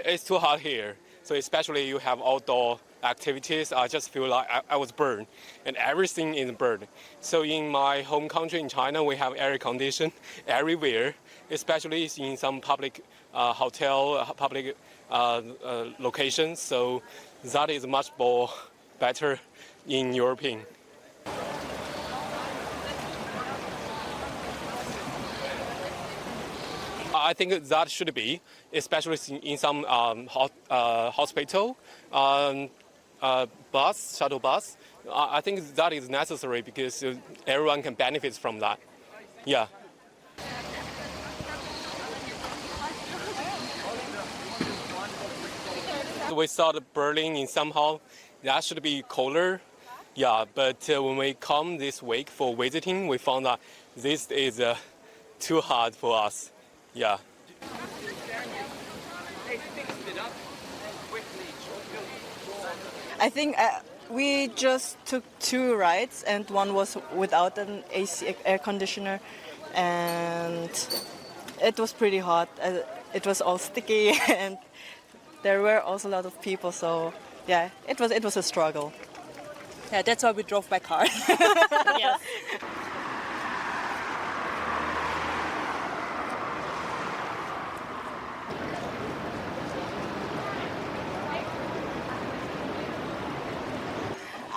It's too hot here. So especially you have outdoor activities, I just feel like I was burned, and everything is burned. So in my home country in China, we have air condition everywhere, especially in some public hotel, public locations. So that is much more better in European. I think that should be, especially in some hospital, bus, shuttle bus. I think that is necessary because everyone can benefit from that. Yeah. We thought Berlin in somehow that should be colder. Yeah, but when we come this week for visiting, we found that this is too hard for us. Yeah. I think we just took 2 rides, and one was without an AC air conditioner, and it was pretty hot. It was all sticky, and there were also a lot of people. So yeah, it was a struggle. Yeah, that's why we drove by car. Yes.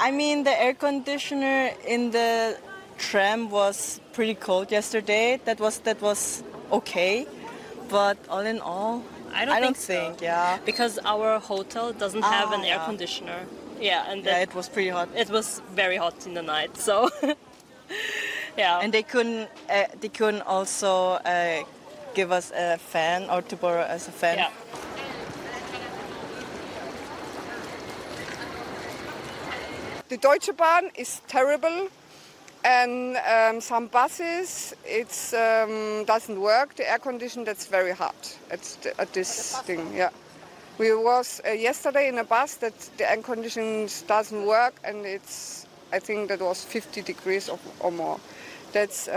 I mean, the air conditioner in the tram was pretty cold yesterday. That was okay, but all in all, I don't think so. Yeah, Because our hotel doesn't have an air yeah. conditioner. Yeah, and Yeah, it was pretty hot. it was very hot in the night. So yeah. And they couldn't also give us a fan or to borrow us a fan. Yeah. The Deutsche Bahn is terrible, and some buses doesn't work. The air condition, that's very hot at this thing. Yeah, we was yesterday in a bus that the air conditioning doesn't work, and I think that was 50 degrees or more. That's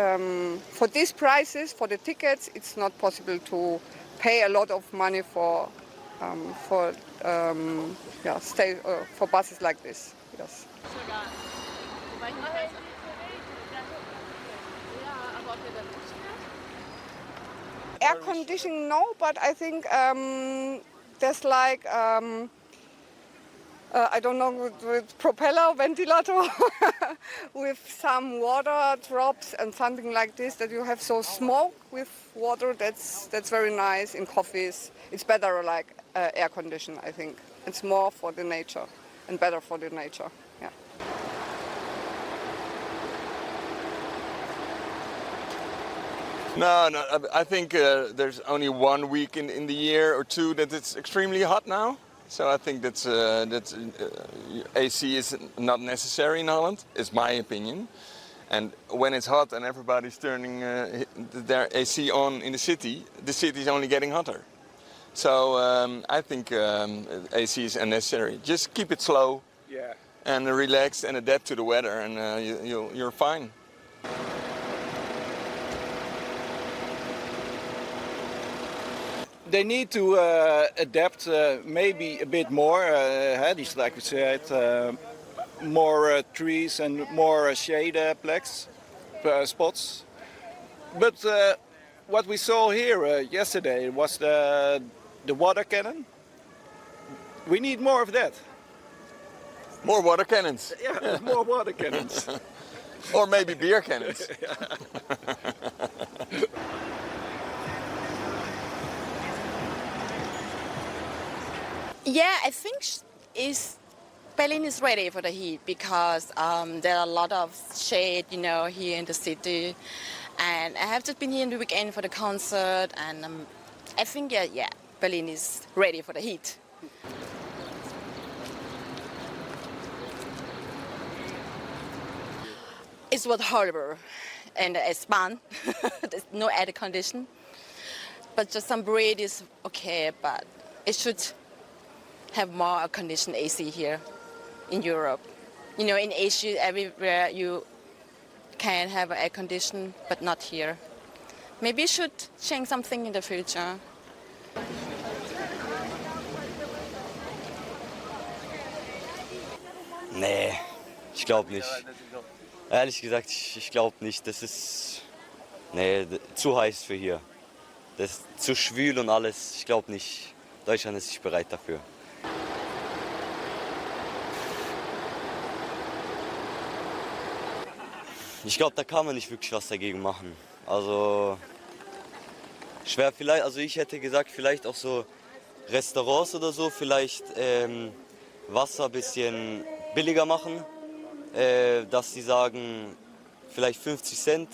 for these prices for the tickets. It's not possible to pay a lot of money for buses like this. Yes. Air conditioning, no, but I think there's like, I don't know, with propeller, ventilator, with some water drops and something like this, that you have so smoke with water. That's very nice in coffees. It's better like air condition, I think. It's more for the nature and better for the nature. Yeah. No, I think there's only 1 week in the year or 2 that it's extremely hot now. So I think that's AC is not necessary in Holland. It's my opinion. And when it's hot and everybody's turning their AC on in the city is only getting hotter. So I think AC is unnecessary. Just keep it slow, yeah, and relax and adapt to the weather, and you're fine. They need to adapt maybe a bit more, just like we said, more trees and more shade spots. But what we saw here yesterday was the water cannon. We need more of that. More water cannons. Yeah, more water cannons. Or maybe beer cannons. Yeah, I think Berlin is ready for the heat because there are a lot of shade, here in the city. And I have just been here in the weekend for the concert, and I think, yeah, Berlin is ready for the heat. It was horrible, and it's fun. There's no air condition, but just some breeze is okay, but it should have more conditioned AC here in Europe. In Asia, everywhere you can have air condition, but not here. Maybe you should change something in the future. Nee, ich glaube nicht. Ehrlich gesagt, ich glaube nicht. Das ist zu heiß für hier. Das ist zu schwül und alles. Ich glaube nicht. Deutschland ist nicht bereit dafür. Ich glaube, da kann man nicht wirklich was dagegen machen. Also schwer vielleicht, also ich hätte gesagt, vielleicht auch so Restaurants oder so, vielleicht Wasser ein bisschen billiger machen, dass sie sagen, vielleicht 50 Cent,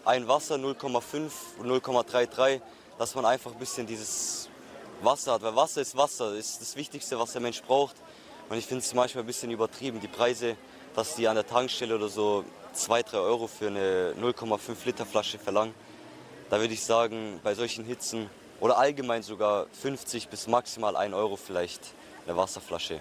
ein Wasser 0,5, 0,33, dass man einfach ein bisschen dieses Wasser hat, weil Wasser, ist das Wichtigste, was der Mensch braucht. Und ich finde es manchmal ein bisschen übertrieben, die Preise, dass die an der Tankstelle oder so 2-3 Euro für eine 0,5 Liter Flasche verlangen. Da würde ich sagen, bei solchen Hitzen oder allgemein sogar 50 bis maximal 1 Euro vielleicht eine Wasserflasche.